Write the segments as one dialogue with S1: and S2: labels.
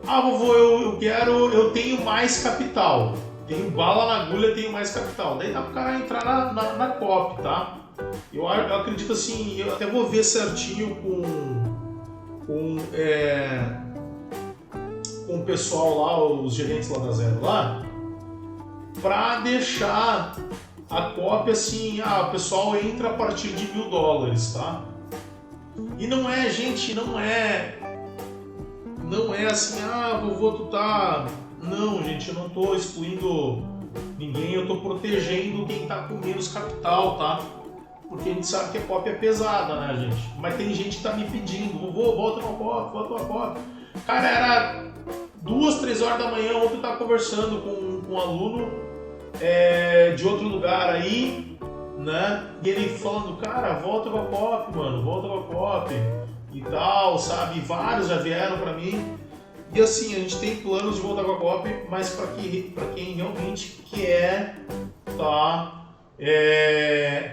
S1: Ah, vovô, eu tenho mais capital. Tenho bala na agulha, tenho mais capital. Daí dá pro cara entrar na COP, tá? Eu acredito assim, eu até vou ver certinho com o pessoal lá, os gerentes lá da Zero lá, pra deixar a COP assim, o pessoal entra a partir de $1.000, tá? E não é, gente, não é assim, vovô, tu tá... Não, gente, eu não tô excluindo ninguém, eu tô protegendo quem tá com menos capital, tá? Porque a gente sabe que a COP é pesada, né, gente? Mas tem gente que tá me pedindo, vovô, volta uma COP, volta uma COP. Cara, era 2, 3 horas da manhã, ontem eu tava conversando com um aluno de outro lugar aí, né? E ele falando, cara, volta com a COP, mano, volta com a COP e tal, sabe? E vários já vieram pra mim. E assim, a gente tem planos de voltar com a COP, mas pra quem realmente quer, tá?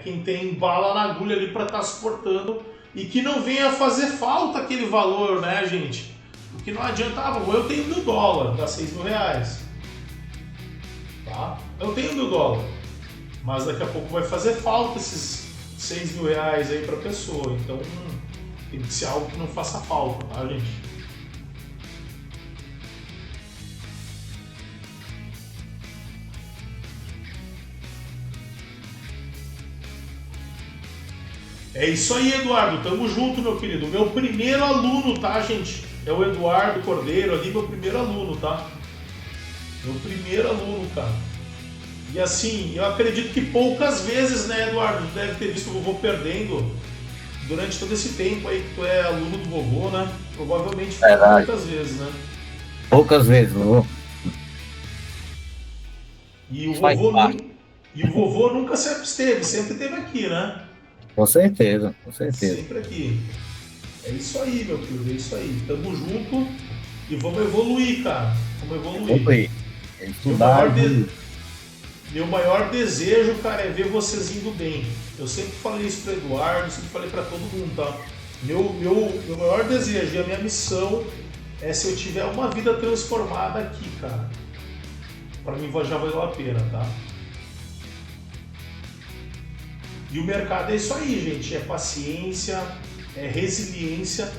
S1: Quem tem bala na agulha ali para estar suportando e que não venha fazer falta aquele valor, né, gente? Porque não adianta, eu tenho $1.000, dá R$6.000, tá? Eu tenho $1.000, mas daqui a pouco vai fazer falta esses R$6.000 aí para pessoa, então tem que ser algo que não faça falta, tá, gente? É isso aí, Eduardo. Tamo junto, meu querido. Meu primeiro aluno, tá, gente? É o Eduardo Cordeiro ali, meu primeiro aluno, tá? Meu primeiro aluno, cara. E assim, eu acredito que poucas vezes, né, Eduardo? Tu deve ter visto o vovô perdendo durante todo esse tempo aí que tu é aluno do vovô, né? Provavelmente foi poucas vezes, né?
S2: Poucas vezes, vovô.
S1: E o
S2: Faz
S1: vovô,
S2: parte.
S1: e o vovô nunca se absteve, sempre esteve aqui, né?
S2: Com certeza, com certeza.
S1: Sempre aqui. É isso aí, meu filho, é isso aí. Tamo junto e vamos evoluir, cara. Vamos evoluir.
S2: Evoluir.
S1: Meu
S2: Estudar,
S1: maior,
S2: evoluir.
S1: meu maior desejo, cara, é ver vocês indo bem. Eu sempre falei isso pro Eduardo, sempre falei para todo mundo, tá? Meu maior desejo e a minha missão é se eu tiver uma vida transformada aqui, cara. Pra mim já valeu a pena, tá? E o mercado é isso aí, gente. É paciência, é resiliência.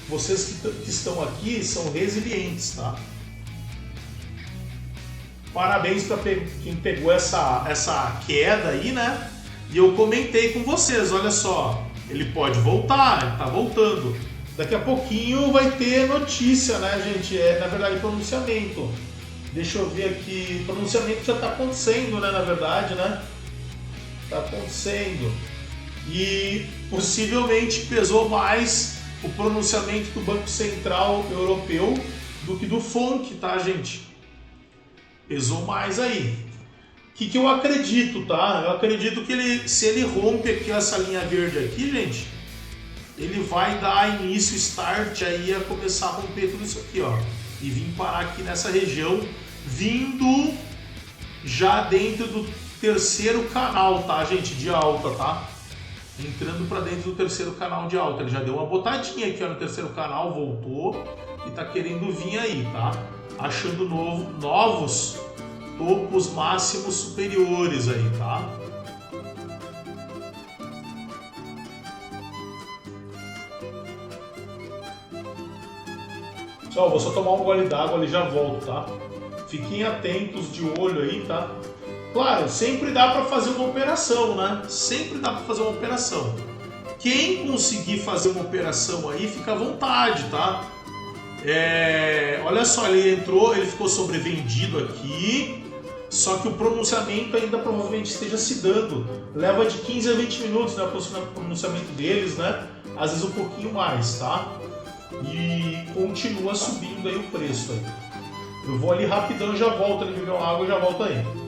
S1: Vocês que estão aqui são resilientes, tá? Parabéns para quem pegou essa queda aí, né? E eu comentei com vocês, olha só, ele pode voltar, ele tá voltando. Daqui a pouquinho vai ter notícia, né, gente? Na verdade, pronunciamento. Deixa eu ver aqui, pronunciamento já tá acontecendo, né, na verdade, né? Tá acontecendo. E possivelmente pesou mais o pronunciamento do Banco Central Europeu do que do FONC, tá, gente? Pesou mais aí. O que eu acredito, tá? Eu acredito que se ele rompe aqui essa linha verde aqui, gente, ele vai dar início, start aí a começar a romper tudo isso aqui, ó. E vir parar aqui nessa região, vindo já dentro do terceiro canal, tá, gente, de alta, tá? Entrando para dentro do terceiro canal de alta. Ele já deu uma botadinha aqui, ó, no terceiro canal, voltou e tá querendo vir aí, tá? Achando novos topos máximos superiores aí, tá? Pessoal, vou só tomar um gole d'água ali e já volto, tá? Fiquem atentos de olho aí, tá? Claro, sempre dá para fazer uma operação, né? Sempre dá para fazer uma operação. Quem conseguir fazer uma operação aí, fica à vontade, tá? Olha só, ele entrou, ele ficou sobrevendido aqui, só que o pronunciamento ainda provavelmente esteja se dando. Leva de 15 a 20 minutos, né, o pronunciamento deles, né? Às vezes um pouquinho mais, tá? E continua subindo aí o preço aí. Eu vou ali rapidão e já volto ali beber uma água e já volto aí.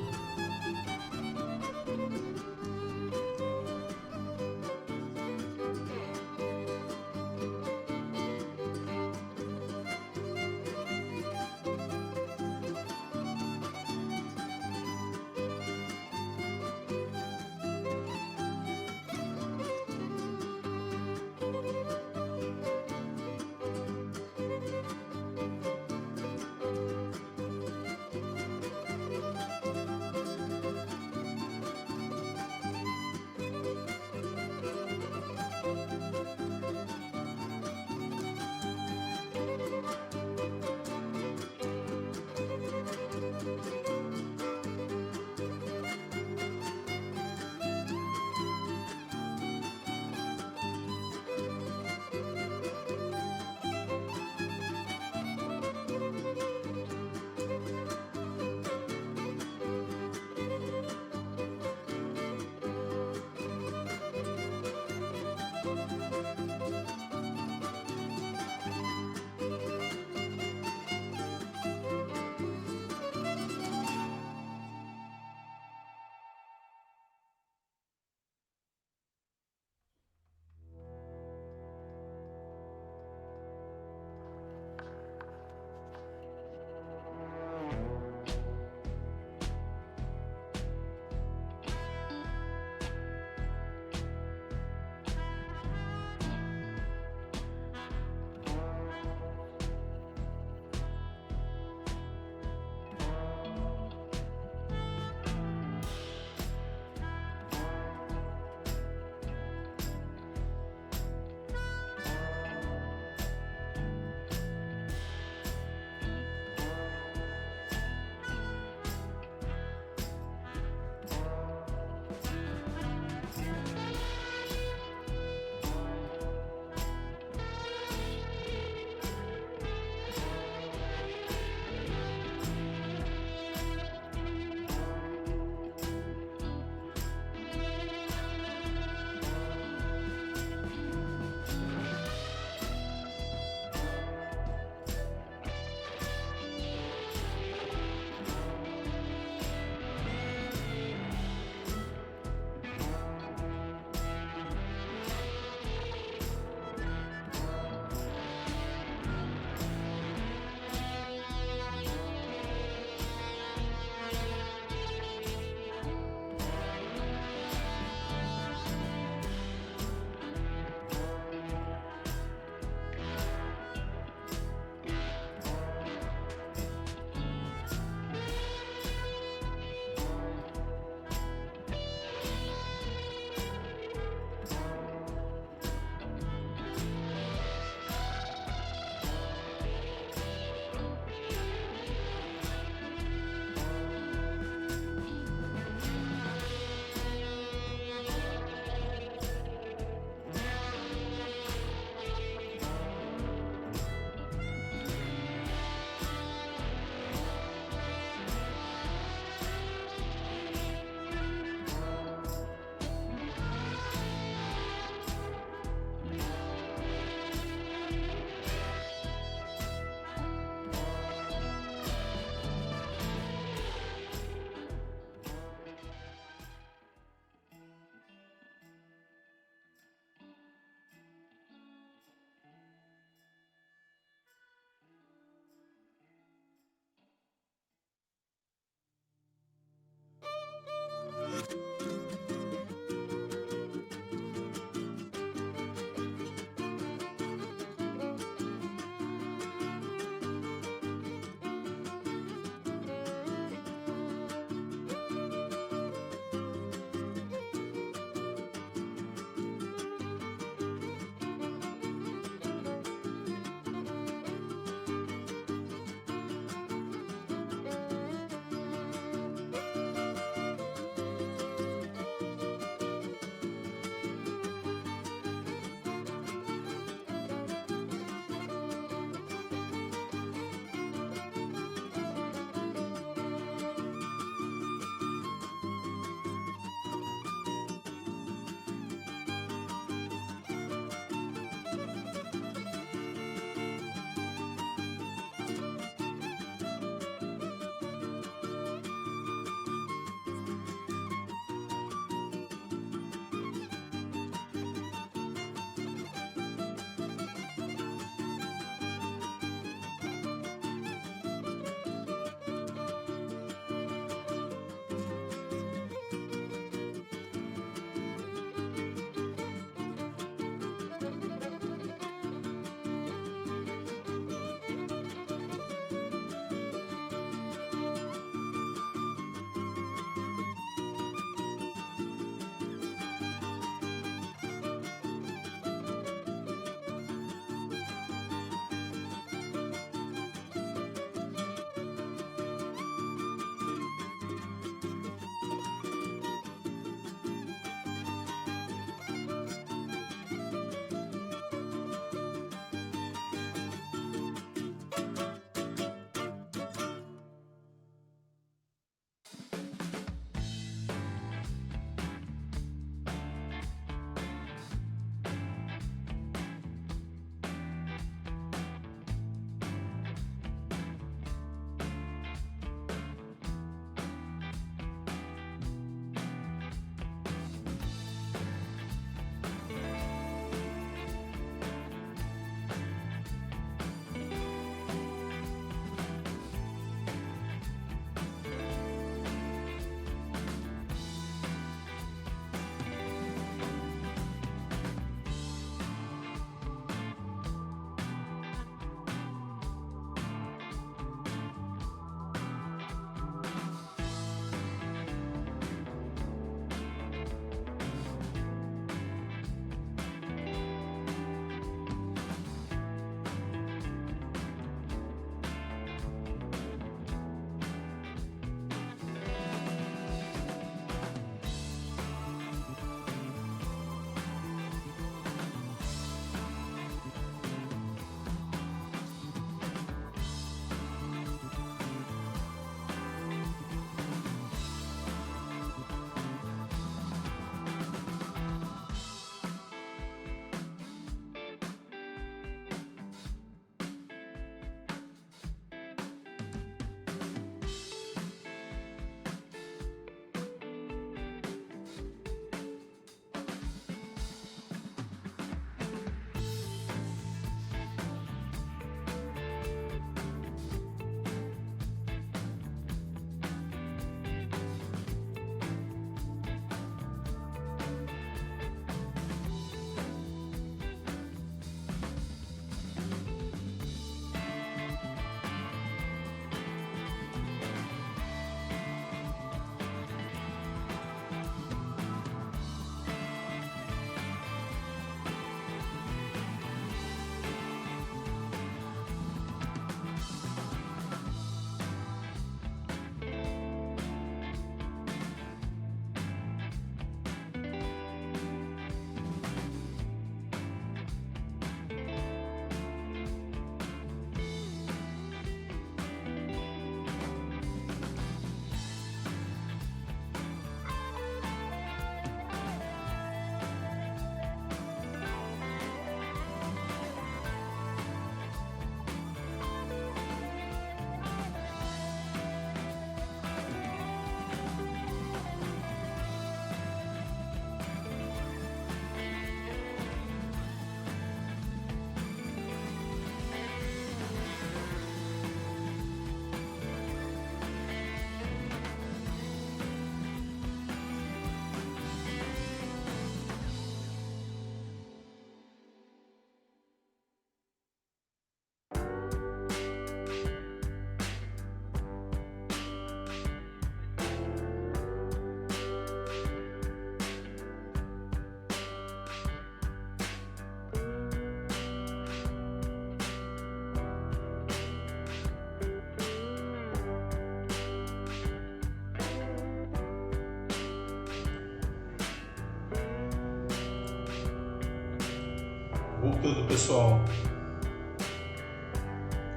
S1: conteúdo pessoal.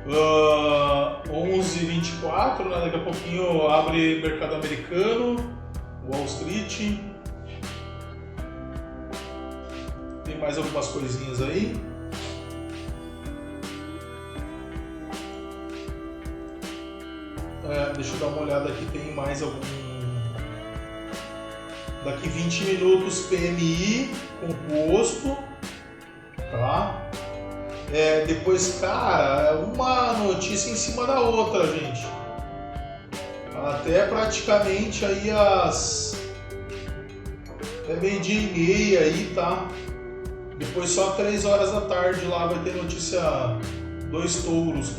S1: 11h24, né? Daqui a pouquinho abre mercado americano, Wall Street. Tem mais algumas coisinhas aí. Deixa eu dar uma olhada aqui, tem mais algum. Daqui 20 minutos PMI composto, tá? Depois, cara, uma notícia em cima da outra, gente. Até praticamente aí até meio-dia e meia aí, tá? Depois só 3 horas da tarde lá vai ter notícia 2 touros, tá?